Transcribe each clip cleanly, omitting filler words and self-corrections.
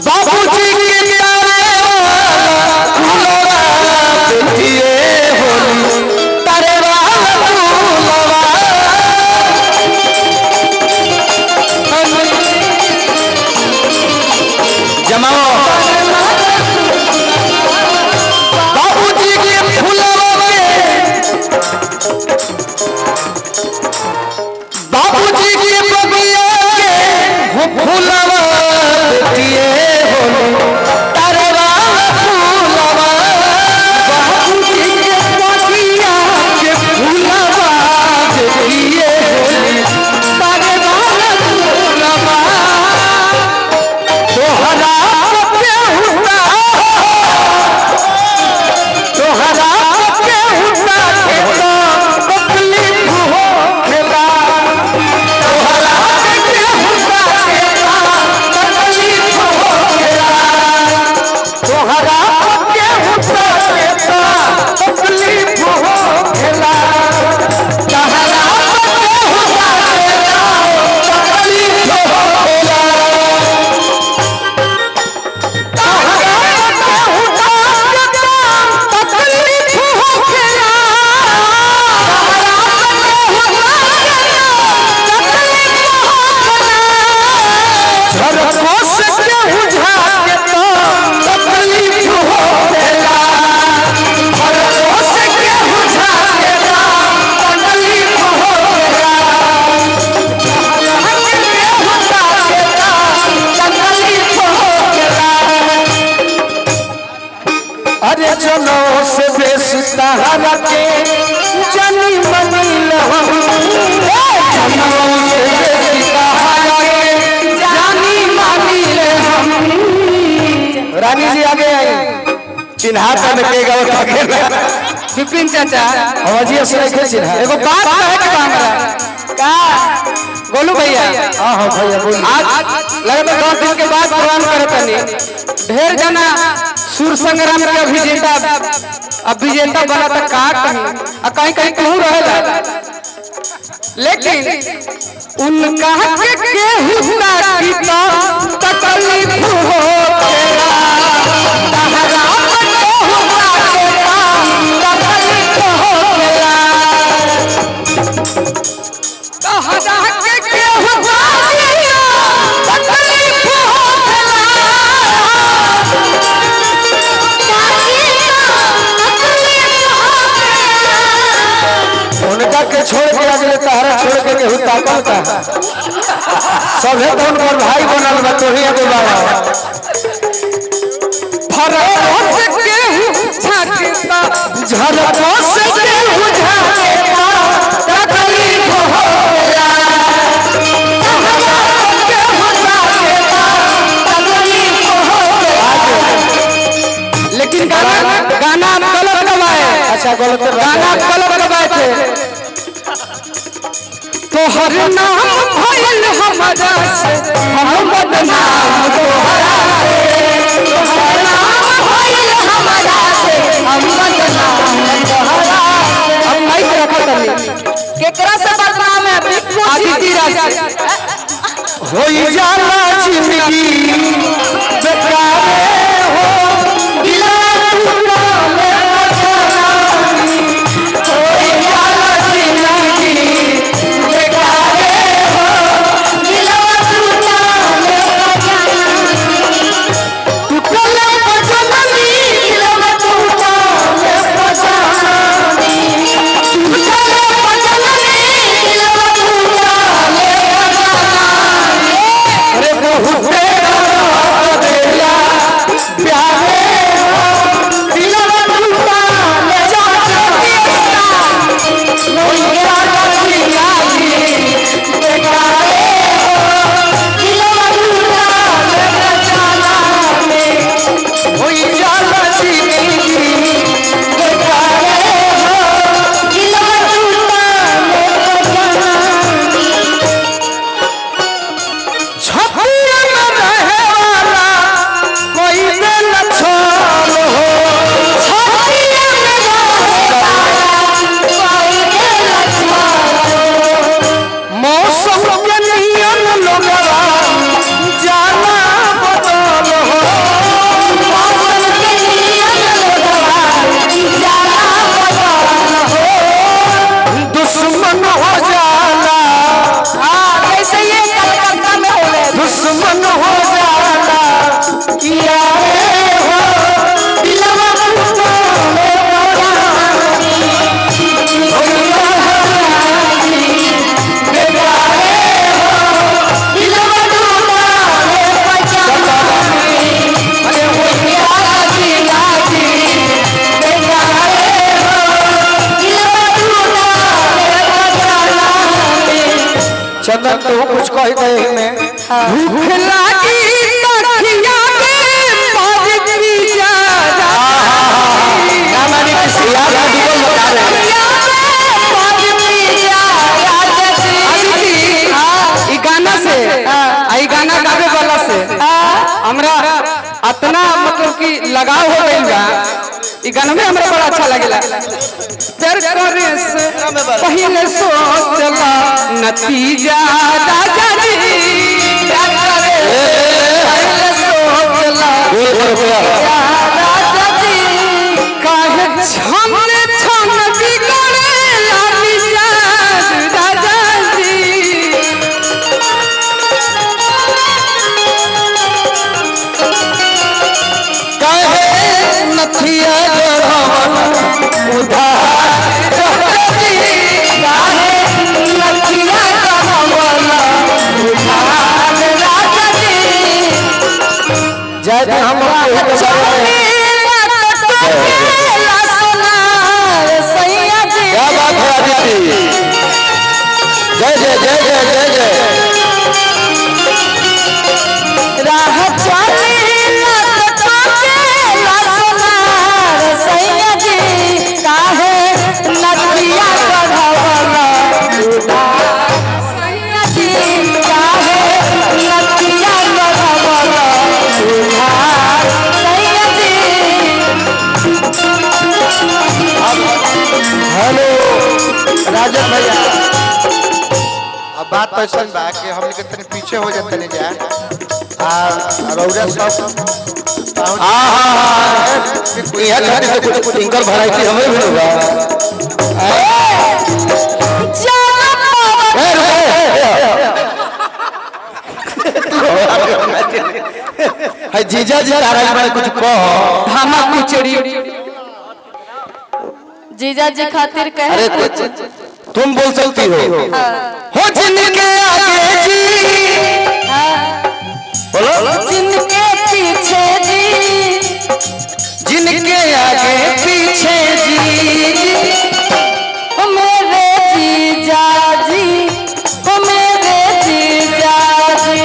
बाबूजी के तारे फूलवा बेटिए होली तारे वाला फूलवा जमाओ बाबूजी के फूलवा के बाबूजी के बगिया के फूलवा बेटिए होली तारे वाला फूलवा बाबूजी के बगिया के फूलवा बेटिए होली तारे वाला फूलवा तोहरा के हुआ तोहरा के हुआ खेला तकलीफ हो खेला तोहरा के हुआ खेला तकलीफ हो खेला तोहरा के हुआ खेला तकलीफ हो खेला तोहरा के हुआ खेला तकलीफ हो खेला अरे चलो से बेसी तहरा के जानी मनील हम चलो से बेसी तहरा के जानी मनील हम रानी जी आगे आई चिन्हा तन के गाव के विपिन चाचा आवाजी से के चिन्हा एगो बात कहे के हमरा का गोलू भैया हां हां भैया बोल आज लगता 10 दिन के बाद प्रोग्राम करतनी ढेर जना सूर संग्राम के अभिजेता बना तक का कहीं कहीं कहीं कहूँ रहेला लेकिन उनका के हुआ की तकलीफ हो तेरा तहरा हुआ तकलीफ हो तेरा तहरा के हुआ तकलीफ हो उनका के छोड़ के अगले तहरा छोड़ के केहू ताकता सब है तो उनकर भाई बनल बा तो ही एगो बाबा फरक से केहू छाटता झरको से केहू झाकेता तकलीफ होला तहरा केहू झाकेता तकलीफ होला लेकिन गाना गलत गवाए अच्छा गलत गाना गलत गवाए थे तोहर नाम भइल हमरा से मोहम्मद नाम तोहरा से तोहर नाम भइल हमरा से मोहम्मद नाम तोहरा अब नहीं रखत नहीं केकरा से बदनाम है आदित्य राज होई जाला जिंदगी बेकार हो दिला टूटा ले जानी होई जाला जिंदगी यारे हो दिलवा टूटावे परानी भैया रानी बेगारे हो दिलवा टूटावे परानी अरे भैया राजी राजी बेगारे हो दिलवा टूटावे परानी। चंदन तो कुछ कह दे में भूख लागी तखिया में पवित्री जा ना मानी किसी याद आ दियो बता रहे पवित्री जा ई गाना से आई गाना गावे वाला से हमरा इतना मतलब कि लगाव हो गइल बा ई गाना में हमरा बड़ा अच्छा लागेला। प्यार करे से पहले सोचला नतीजा राजा जी प्यार करे पहले सोचला राजा जी काहे छमने छम बिगड़े लागी राजा जी काहे नथिया उधार काहे नथिया राजा जी जय हम क्या बात है आदित्य जय जय जय जय जय जय राह चली सैया जी काहे नदिया बढ़ावला सैया जी काहे नदिया बढ़ावला सैया जी। हेलो राजन भैया अब बात तो ऐसा बा कि हम लोग तनी पीछे हो जाते नहीं जा रौजा सब यहाँ खाते से कुछ सिंगल वैरायटी हमें भी होगा है जीजा जी तारा में कुछ कहो धामा कुचड़ी जीजा जी खातिर कहे अरे तुम बोल सकती हो जिनके आगे जी बोलो जिनके पीछे जी जिनके आगे पीछे जी ओ मेरे जीजा जी ओ मेरे जीजा जी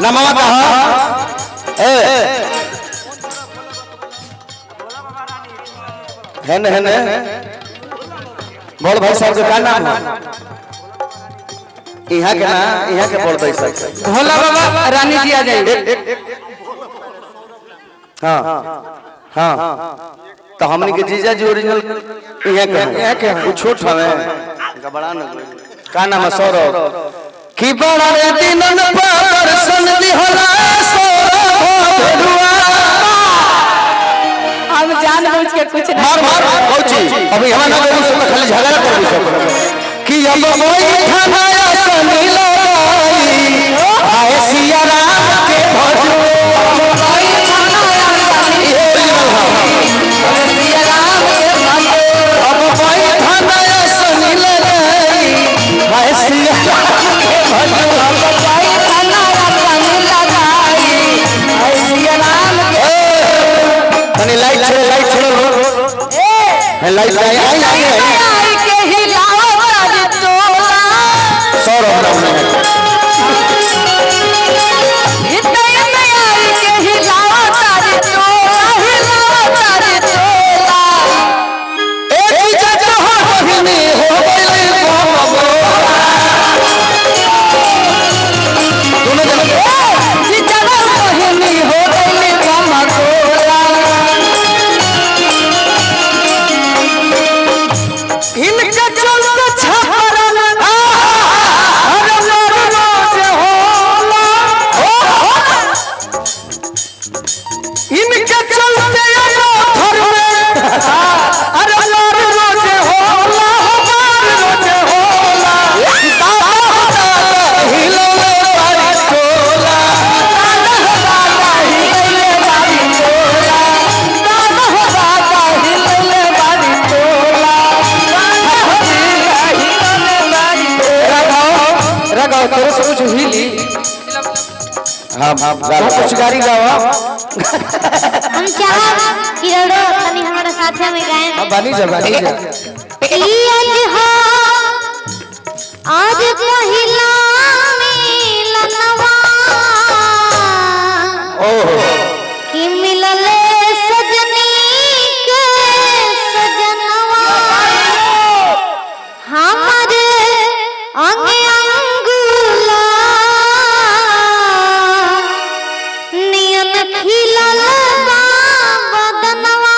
ना मामा कहा है न बोल भाई साहब का नाम है यहाँ के ना यहाँ के बोल भाई साहब भोला बाबा रानी जी आ जाइए। हाँ हाँ तो हमने के जीजा जी ओरिजिनल यहाँ के कुछ छोट हमें बड़ा न का नाम है सौरभ की बड़ा रे दिनन पर सन दिहला सौरभ हम जानबूझ के कुछ नहीं मार मार पहुंची अभी हमारा लोगों से खाली झगड़ा कर दी सब कि अब वही थाना सनी लगाई आए सिया राम के भजो वही थाना सनी सिया राम के भजो अब वही थाना सनी लगाई आए सिया राम के भजो अब वही थाना सनी लगाई आए सिया राम के तनी लाइट छोड़ो लाइट आई के हिलाओ कर तोला सौरभ नाम है इतने में आई के हिलाओ कर तोला एक जगह बहिनी हो गई बाबा दोनों जन जीजा बहिनी हो गई कमकोला इनके चलते छपरा हाँ कुछ गाड़ी गाओ हम चाहब कि रोडो तनी हमारा साथे में गाएं। बानी जा आज पहिला मिलनवा कि मिलले सजनी के सजनवा हमारे अंगे अंगुला नियन खिलल बदनवा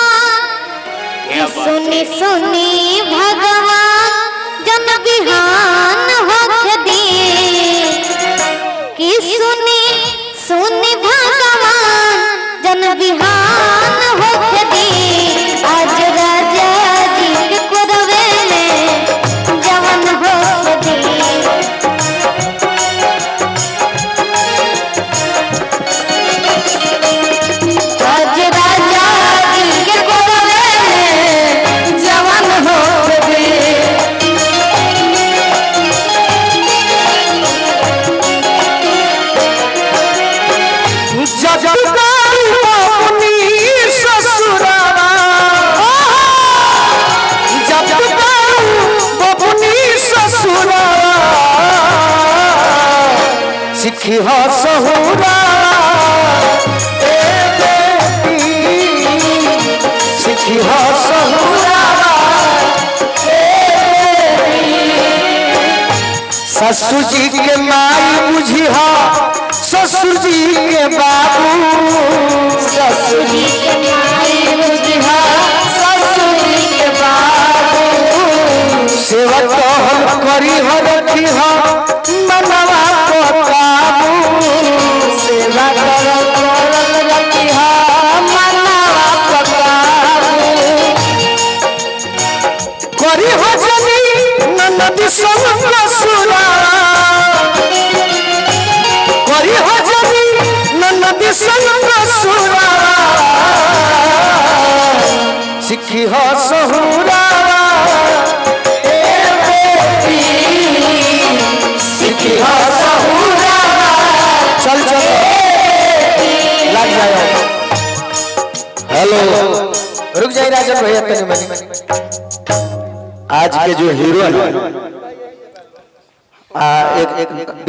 सुनी सुनी भगवान जन बिहान होके दी कि सुनी सुनी भगवान जन बिहान होके दी आज राजा जी के कोरवे में जवन होके दी आज राजा जी के कोरवे में जवन होके दी सिखी हो सहुरा सिखी हो सहुरा ससुर जी के माई बुझी हो ससुर जी के बाबू ससुर जी के माई बुझी हो ससुर जी के बाबू सेवा तो हम करी हो रखी हो मनवा को काबू सेवा करल रखी हो मनवा को काबू करी हो जनी ननदी संग सुरा करी हो जनी ननदी संग सुरा सिखी हो सहुरा सिखी हो सहुरा चल लग जाए। हेलो रुक जाइए राजन भैया तनी मनी आज के जो हीरो है एक